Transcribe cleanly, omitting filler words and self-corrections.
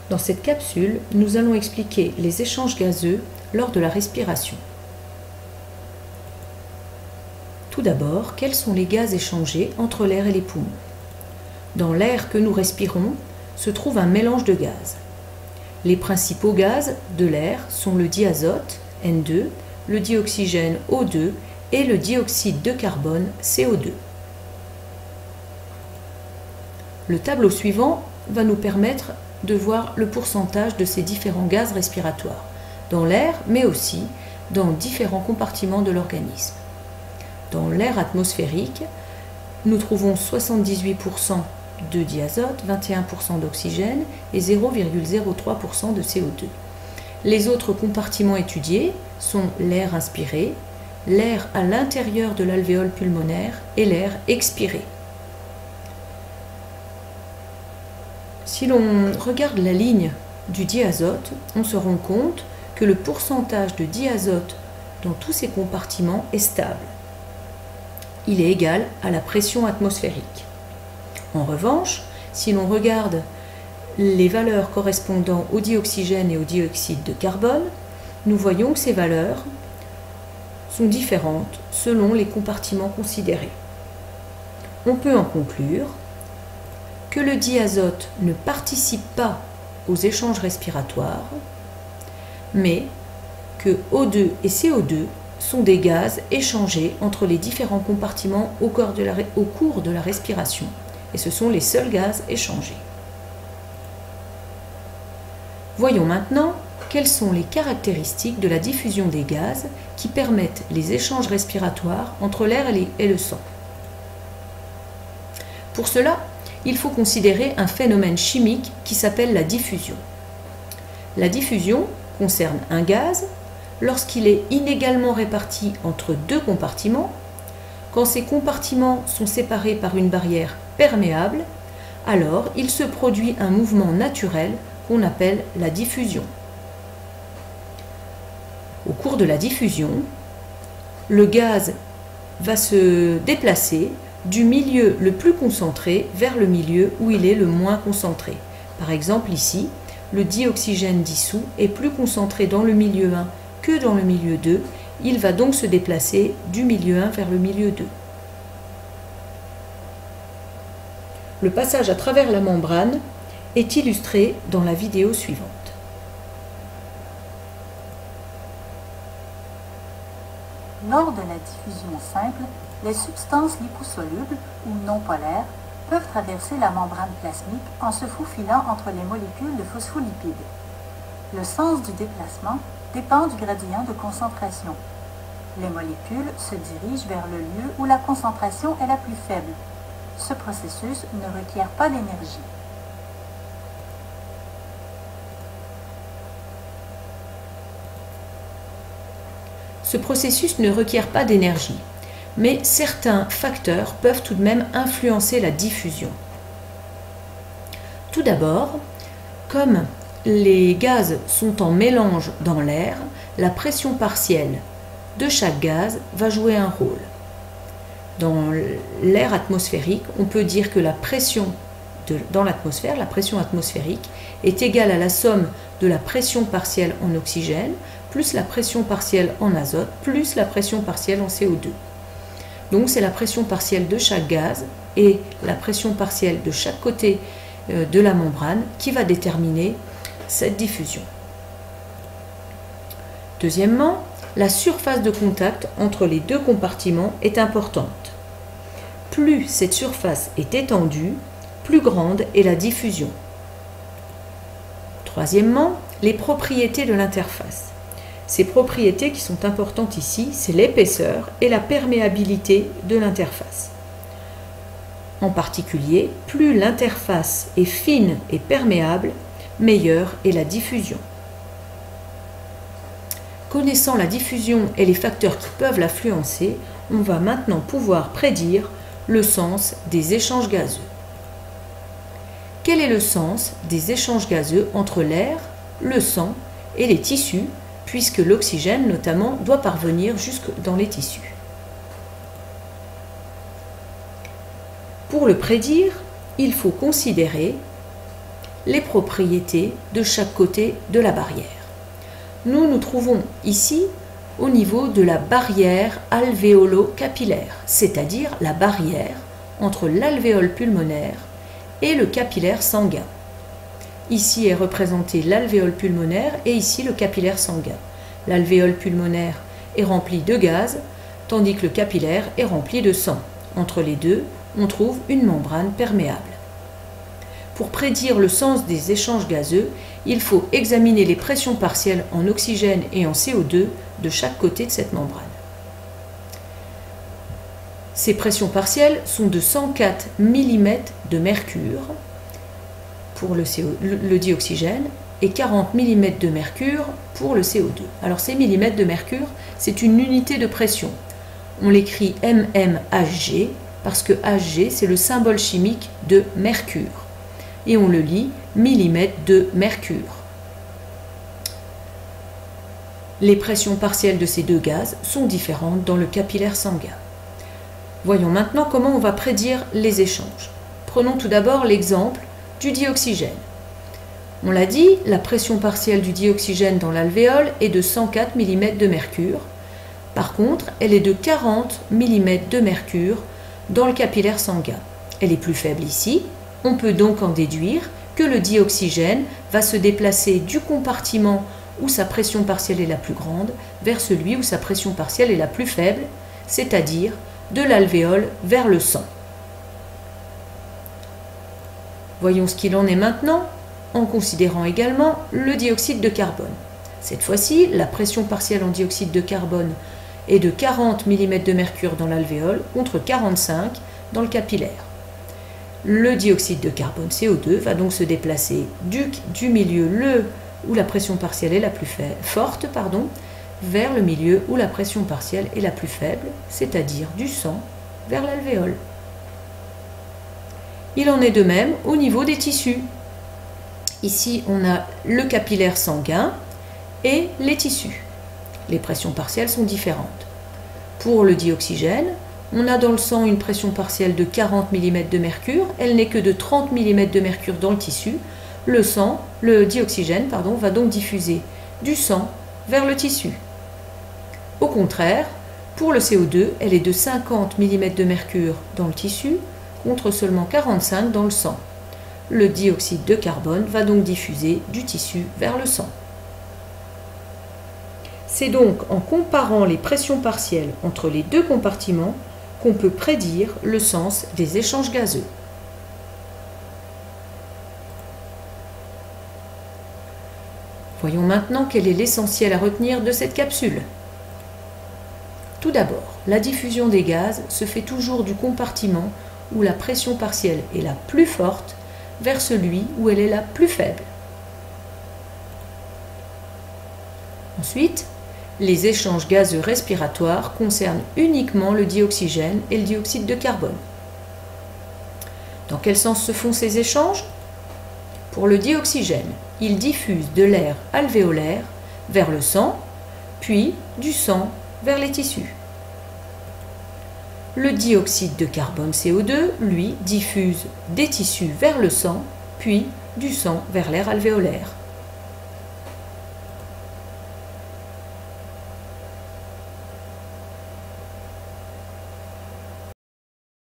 Dans cette capsule, nous allons expliquer les échanges gazeux lors de la respiration. Tout d'abord, quels sont les gaz échangés entre l'air et les poumons? Dans l'air que nous respirons se trouve un mélange de gaz. Les principaux gaz de l'air sont le diazote, N2, le dioxygène, O2 et le dioxyde de carbone, CO2. Le tableau suivant va nous permettre de voir le pourcentage de ces différents gaz respiratoires, dans l'air mais aussi dans différents compartiments de l'organisme. Dans l'air atmosphérique, nous trouvons 78% de diazote, 21% d'oxygène et 0,03% de CO2. Les autres compartiments étudiés sont l'air inspiré, l'air à l'intérieur de l'alvéole pulmonaire et l'air expiré. Si l'on regarde la ligne du diazote, on se rend compte que le pourcentage de diazote dans tous ces compartiments est stable. Il est égal à la pression atmosphérique. En revanche, si l'on regarde les valeurs correspondant au dioxygène et au dioxyde de carbone, nous voyons que ces valeurs sont différentes selon les compartiments considérés. On peut en conclure que le diazote ne participe pas aux échanges respiratoires, mais que O2 et CO2 sont des gaz échangés entre les différents compartiments au cours de la respiration, et ce sont les seuls gaz échangés. Voyons maintenant quelles sont les caractéristiques de la diffusion des gaz qui permettent les échanges respiratoires entre l'air et le sang. Pour cela, il faut considérer un phénomène chimique qui s'appelle la diffusion. La diffusion concerne un gaz lorsqu'il est inégalement réparti entre deux compartiments, quand ces compartiments sont séparés par une barrière perméable, alors il se produit un mouvement naturel qu'on appelle la diffusion. Au cours de la diffusion, le gaz va se déplacer du milieu le plus concentré vers le milieu où il est le moins concentré. Par exemple ici, le dioxygène dissous est plus concentré dans le milieu 1 que dans le milieu 2. Il va donc se déplacer du milieu 1 vers le milieu 2. Le passage à travers la membrane est illustré dans la vidéo suivante. Lors de la diffusion simple, les substances liposolubles ou non polaires peuvent traverser la membrane plasmique en se faufilant entre les molécules de phospholipides. Le sens du déplacement dépend du gradient de concentration. Les molécules se dirigent vers le lieu où la concentration est la plus faible. Ce processus ne requiert pas d'énergie. Ce processus ne requiert pas d'énergie, mais certains facteurs peuvent tout de même influencer la diffusion. Tout d'abord, comme les gaz sont en mélange dans l'air, la pression partielle de chaque gaz va jouer un rôle. Dans l'air atmosphérique, on peut dire que la pression dans l'atmosphère, la pression atmosphérique, est égale à la somme de la pression partielle en oxygène, plus la pression partielle en azote, plus la pression partielle en CO2. Donc c'est la pression partielle de chaque gaz et la pression partielle de chaque côté de la membrane qui va déterminer cette diffusion. Deuxièmement, la surface de contact entre les deux compartiments est importante. Plus cette surface est étendue, plus grande est la diffusion. Troisièmement, les propriétés de l'interface. Ces propriétés qui sont importantes ici, c'est l'épaisseur et la perméabilité de l'interface. En particulier, plus l'interface est fine et perméable, meilleure est la diffusion. Connaissant la diffusion et les facteurs qui peuvent l'influencer, on va maintenant pouvoir prédire le sens des échanges gazeux. Quel est le sens des échanges gazeux entre l'air, le sang et les tissus, puisque l'oxygène notamment doit parvenir jusque dans les tissus? Pour le prédire, il faut considérer les propriétés de chaque côté de la barrière. Nous nous trouvons ici au niveau de la barrière alvéolo-capillaire, c'est-à-dire la barrière entre l'alvéole pulmonaire et le capillaire sanguin. Ici est représenté l'alvéole pulmonaire et ici le capillaire sanguin. L'alvéole pulmonaire est rempli de gaz, tandis que le capillaire est rempli de sang. Entre les deux, on trouve une membrane perméable. Pour prédire le sens des échanges gazeux, il faut examiner les pressions partielles en oxygène et en CO2 de chaque côté de cette membrane. Ces pressions partielles sont de 104 mm de mercure pour le dioxygène et 40 mm de mercure pour le CO2. Alors ces millimètres de mercure, c'est une unité de pression. On l'écrit mmHg parce que Hg, c'est le symbole chimique de mercure. Et on le lit millimètres de mercure. Les pressions partielles de ces deux gaz sont différentes dans le capillaire sanguin. Voyons maintenant comment on va prédire les échanges. Prenons tout d'abord l'exemple du dioxygène. On l'a dit, la pression partielle du dioxygène dans l'alvéole est de 104 mm de mercure. Par contre, elle est de 40 mm de mercure dans le capillaire sanguin. Elle est plus faible ici. On peut donc en déduire que le dioxygène va se déplacer du compartiment où sa pression partielle est la plus grande vers celui où sa pression partielle est la plus faible, c'est-à-dire de l'alvéole vers le sang. Voyons ce qu'il en est maintenant en considérant également le dioxyde de carbone. Cette fois-ci, la pression partielle en dioxyde de carbone est de 40 mm de mercure dans l'alvéole contre 45 dans le capillaire. Le dioxyde de carbone CO2 va donc se déplacer du milieu où la pression partielle est la plus forte, vers le milieu où la pression partielle est la plus faible, c'est-à-dire du sang vers l'alvéole. Il en est de même au niveau des tissus. Ici, on a le capillaire sanguin et les tissus. Les pressions partielles sont différentes. Pour le dioxygène, on a dans le sang une pression partielle de 40 mm de mercure. Elle n'est que de 30 mm de mercure dans le tissu. Le dioxygène va donc diffuser du sang vers le tissu. Au contraire, pour le CO2, elle est de 50 mm de mercure dans le tissu contre seulement 45 dans le sang. Le dioxyde de carbone va donc diffuser du tissu vers le sang. C'est donc en comparant les pressions partielles entre les deux compartiments qu'on peut prédire le sens des échanges gazeux. Voyons maintenant quel est l'essentiel à retenir de cette capsule. Tout d'abord, la diffusion des gaz se fait toujours du compartiment où la pression partielle est la plus forte vers celui où elle est la plus faible. Ensuite, les échanges gazeux respiratoires concernent uniquement le dioxygène et le dioxyde de carbone. Dans quel sens se font ces échanges? Pour le dioxygène, il diffuse de l'air alvéolaire vers le sang, puis du sang vers les tissus. Le dioxyde de carbone CO2, lui, diffuse des tissus vers le sang, puis du sang vers l'air alvéolaire.